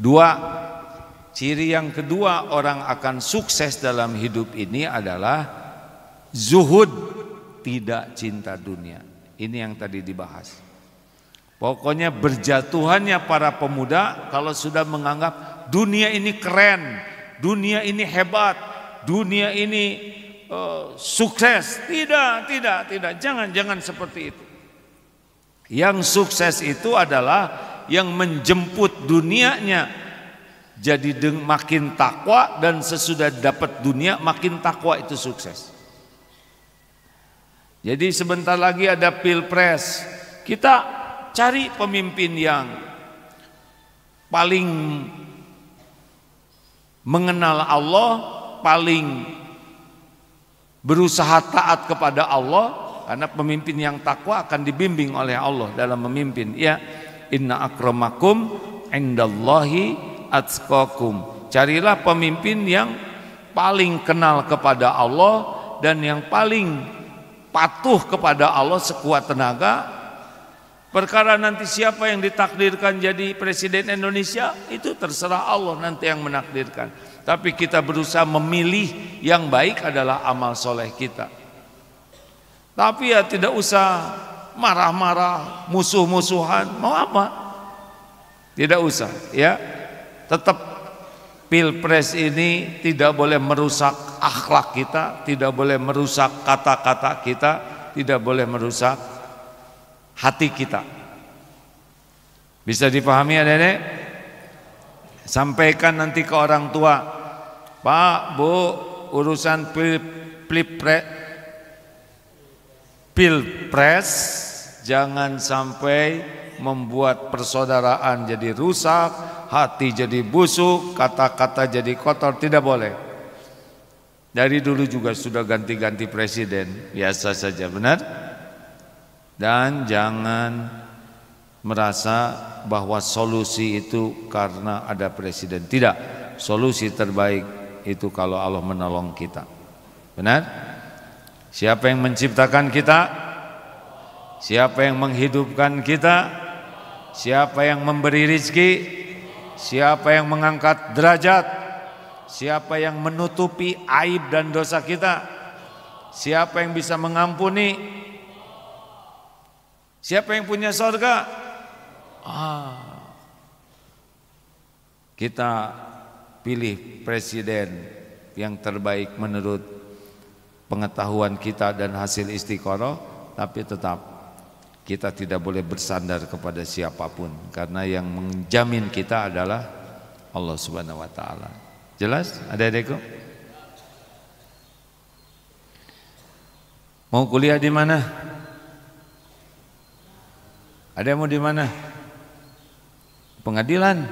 Dua, ciri yang kedua orang akan sukses dalam hidup ini adalah zuhud, tidak cinta dunia. Ini yang tadi dibahas. Pokoknya berjatuhannya para pemuda kalau sudah menganggap dunia ini keren, dunia ini hebat, dunia ini sukses. Tidak, jangan seperti itu. Yang sukses itu adalah yang menjemput dunianya jadi makin takwa, dan sesudah dapat dunia makin takwa, itu sukses. Jadi sebentar lagi ada pilpres, kita cari pemimpin yang paling mengenal Allah, paling berusaha taat kepada Allah, karena pemimpin yang takwa akan dibimbing oleh Allah dalam memimpin. Ya, inna akramakum indallahi atqakum. Carilah pemimpin yang paling kenal kepada Allah dan yang paling patuh kepada Allah sekuat tenaga. Perkara nanti siapa yang ditakdirkan jadi presiden Indonesia, itu terserah Allah nanti yang menakdirkan. Tapi kita berusaha memilih yang baik adalah amal soleh kita. Tapi ya tidak usah marah-marah, musuh-musuhan, mau apa? Tidak usah, ya. Tetap pilpres ini tidak boleh merusak akhlak kita, tidak boleh merusak kata-kata kita, tidak boleh merusak hati kita. Bisa dipahami ya Nenek? Sampaikan nanti ke orang tua, Pak, Bu, urusan pilpres jangan sampai membuat persaudaraan jadi rusak, hati jadi busuk, kata-kata jadi kotor, tidak boleh. Dari dulu juga sudah ganti-ganti presiden, biasa saja, benar? Dan jangan merasa bahwa solusi itu karena ada presiden. Tidak, solusi terbaik itu kalau Allah menolong kita. Benar? Siapa yang menciptakan kita? Siapa yang menghidupkan kita? Siapa yang memberi rizki? Siapa yang mengangkat derajat? Siapa yang menutupi aib dan dosa kita? Siapa yang bisa mengampuni? Siapa yang punya surga? Kita pilih presiden yang terbaik menurut pengetahuan kita dan hasil istiqoroh, tapi tetap kita tidak boleh bersandar kepada siapapun, karena yang menjamin kita adalah Allah Subhanahu wa taala. Jelas? Adik-adikku? Mau kuliah di mana? Ada yang mau di mana? Pengadilan?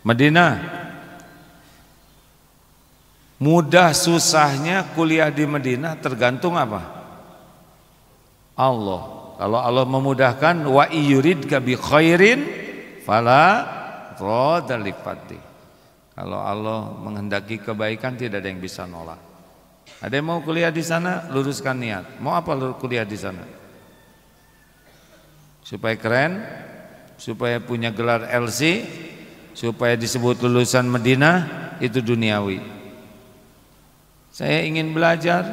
Madinah? Mudah susahnya kuliah di Madinah tergantung apa? Allah. Kalau Allah memudahkan, wa iyuridka bi khairin fala radda li fadli. Kalau Allah menghendaki kebaikan, tidak ada yang bisa nolak. Ada yang mau kuliah di sana, luruskan niat. Mau apa kuliah di sana? Supaya keren, supaya punya gelar LC, supaya disebut lulusan Madinah, itu duniawi. Saya ingin belajar,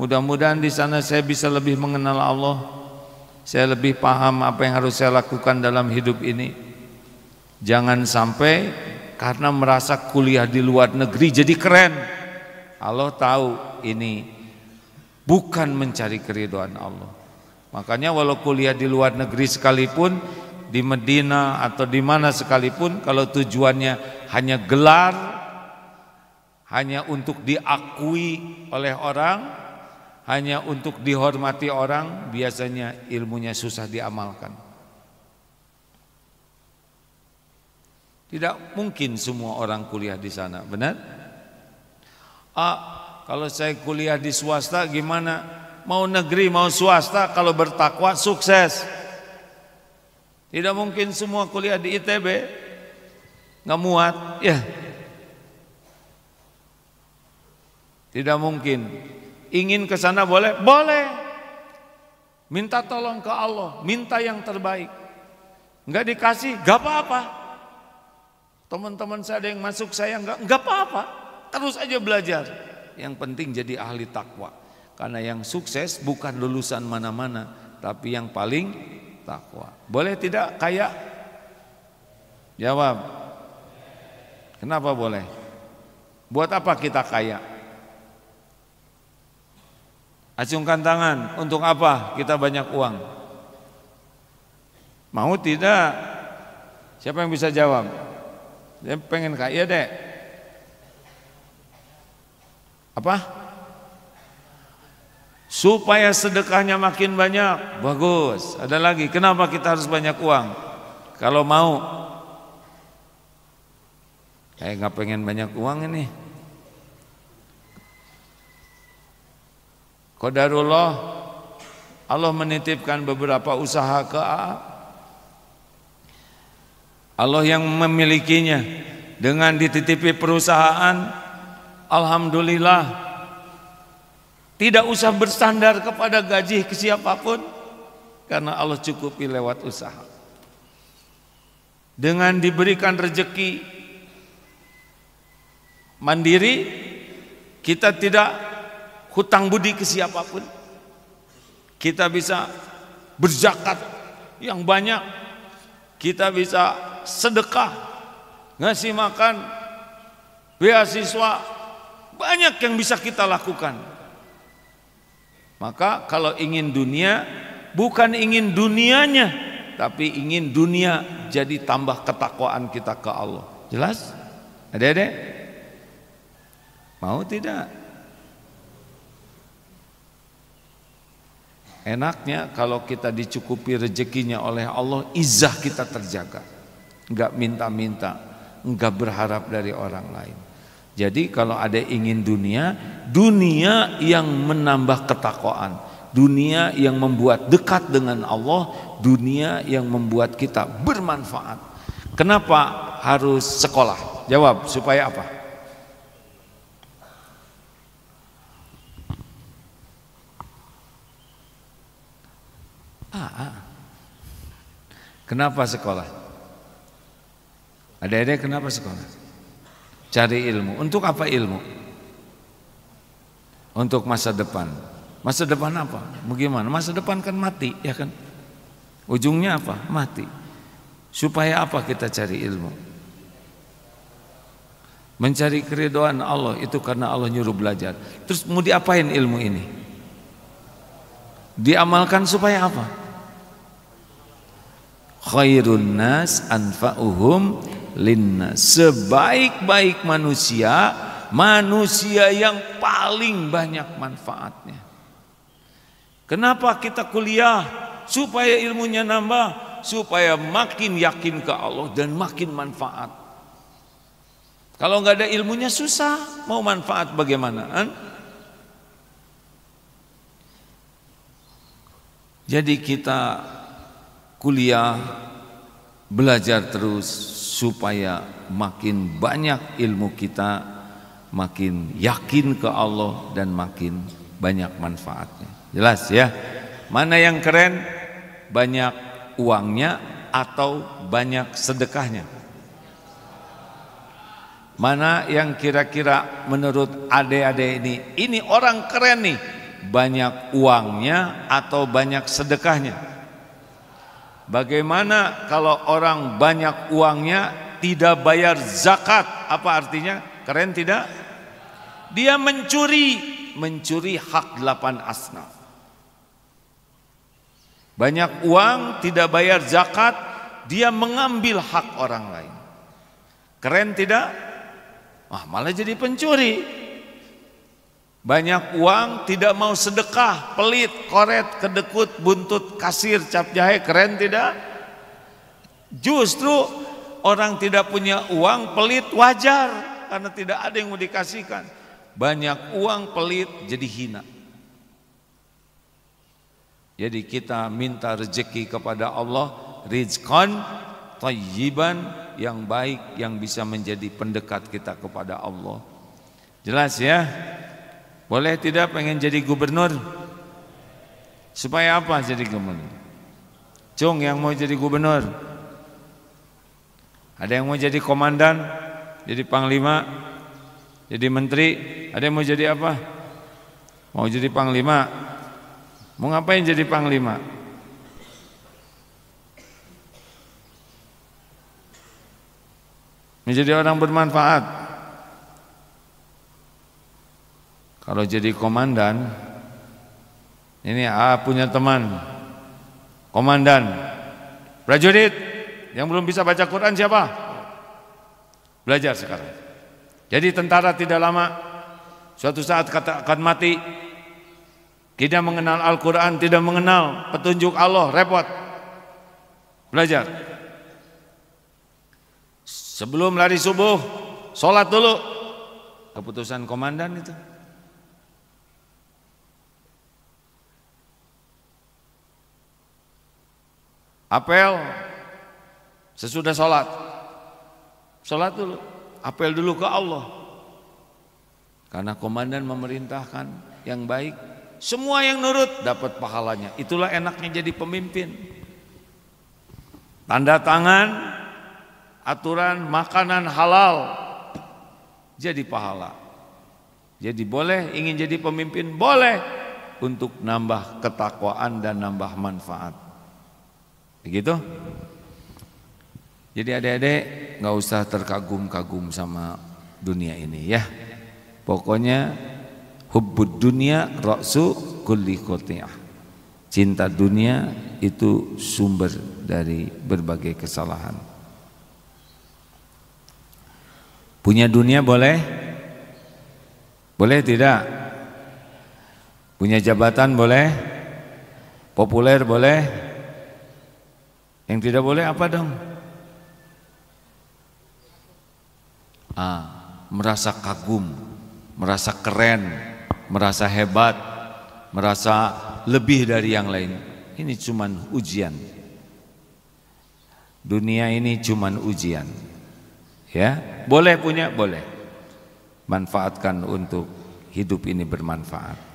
mudah-mudahan di sana saya bisa lebih mengenal Allah. Saya lebih paham apa yang harus saya lakukan dalam hidup ini. Jangan sampai karena merasa kuliah di luar negeri jadi keren. Allah tahu ini bukan mencari keridhaan Allah. Makanya walau kuliah di luar negeri sekalipun, di Medina atau di mana sekalipun, kalau tujuannya hanya gelar, hanya untuk diakui oleh orang, hanya untuk dihormati orang, biasanya ilmunya susah diamalkan. Tidak mungkin semua orang kuliah di sana, benar? Kalau saya kuliah di swasta gimana? Mau negeri mau swasta, kalau bertakwa sukses. Tidak mungkin semua kuliah di ITB, nggak muat, ya. Tidak mungkin. Ingin ke sana boleh? Boleh. Minta tolong ke Allah, minta yang terbaik. Enggak dikasih, enggak apa-apa. Teman-teman saya ada yang masuk, saya enggak apa-apa. Terus aja belajar. Yang penting jadi ahli takwa. Karena yang sukses bukan lulusan mana-mana, tapi yang paling takwa. Boleh tidak kaya? Jawab. Kenapa boleh? Buat apa kita kaya? Acungkan tangan. Untuk apa kita banyak uang? Mau tidak? Siapa yang bisa jawab? Dia pengen kaya deh. Apa? Supaya sedekahnya makin banyak. Bagus. Ada lagi, kenapa kita harus banyak uang? Kalau mau. Kayak nggak pengen banyak uang ini. Qadarullah, Allah menitipkan beberapa usaha ke A. Allah yang memilikinya. Dengan dititipi perusahaan, alhamdulillah, tidak usah bersandar kepada gaji ke siapapun, karena Allah cukupi lewat usaha. Dengan diberikan rezeki mandiri, kita tidak hutang budi ke siapapun. Kita bisa berzakat yang banyak, kita bisa sedekah, ngasih makan, beasiswa, banyak yang bisa kita lakukan. Maka kalau ingin dunia, bukan ingin dunianya, tapi ingin dunia jadi tambah ketakwaan kita ke Allah. Jelas? Adik-adik? Mau tidak? Enaknya kalau kita dicukupi rezekinya oleh Allah, izzah kita terjaga. Enggak minta-minta, enggak berharap dari orang lain. Jadi kalau ada ingin dunia, dunia yang menambah ketakwaan, dunia yang membuat dekat dengan Allah, dunia yang membuat kita bermanfaat. Kenapa harus sekolah? Jawab, supaya apa? Kenapa sekolah? Adik-adik, kenapa sekolah? Cari ilmu. Untuk apa ilmu? Untuk masa depan. Masa depan apa? Bagaimana? Masa depan kan mati, ya kan? Ujungnya apa? Mati. Supaya apa kita cari ilmu? Mencari keridhaan Allah, itu karena Allah nyuruh belajar. Terus mau diapain ilmu ini? Diamalkan supaya apa? Khairun nas anfa'uhum linnas. Sebaik-baik manusia, manusia yang paling banyak manfaatnya. Kenapa kita kuliah? Supaya ilmunya nambah, supaya makin yakin ke Allah dan makin manfaat. Kalau nggak ada ilmunya susah, mau manfaat bagaimana? Jadi kita kuliah, belajar terus supaya makin banyak ilmu kita, makin yakin ke Allah dan makin banyak manfaatnya. Jelas ya? Mana yang keren? Banyak uangnya atau banyak sedekahnya? Mana yang kira-kira menurut adik-adik ini orang keren nih? Banyak uangnya atau banyak sedekahnya? Bagaimana kalau orang banyak uangnya tidak bayar zakat? Apa artinya? Keren tidak? Dia mencuri hak 8 asnaf. Banyak uang tidak bayar zakat, dia mengambil hak orang lain. Keren tidak? Malah jadi pencuri. Banyak uang tidak mau sedekah, pelit, koret, kedekut, buntut, kasir, cap jahe. Keren tidak? Justru orang tidak punya uang, pelit, wajar, karena tidak ada yang mau dikasihkan. Banyak uang, pelit, jadi hina. Jadi kita minta rezeki kepada Allah, rizqan thayyiban, yang baik, yang bisa menjadi pendekat kita kepada Allah. Jelas ya? Boleh tidak pengen jadi gubernur? Supaya apa jadi gubernur? Cung yang mau jadi gubernur? Ada yang mau jadi komandan, jadi panglima, jadi menteri. Ada yang mau jadi apa? Mau jadi panglima. Mau ngapain jadi panglima? Menjadi orang bermanfaat. Kalau jadi komandan, ini punya teman komandan prajurit yang belum bisa baca Quran siapa? Belajar sekarang. Jadi tentara tidak lama, suatu saat akan mati. Tidak mengenal Al-Quran, tidak mengenal petunjuk Allah, repot. Belajar. Sebelum lari subuh, sholat dulu. Keputusan komandan itu. Apel sesudah sholat. Sholat dulu. Apel dulu ke Allah. Karena komandan memerintahkan yang baik. Semua yang nurut dapat pahalanya. Itulah enaknya jadi pemimpin. Tanda tangan, aturan makanan halal, jadi pahala. Jadi boleh ingin jadi pemimpin, boleh untuk nambah ketakwaan dan nambah manfaat. Begitu? Jadi adik-adik nggak usah terkagum-kagum sama dunia ini ya. Pokoknya hubbud dunya ra'su kulli qati'ah. Cinta dunia itu sumber dari berbagai kesalahan. Punya dunia boleh? Boleh tidak? Punya jabatan boleh? Populer boleh? Yang tidak boleh apa dong? Merasa kagum, merasa keren, merasa hebat, merasa lebih dari yang lain. Ini cuman ujian. Dunia ini cuman ujian. Ya, boleh punya, boleh. Manfaatkan untuk hidup ini bermanfaat.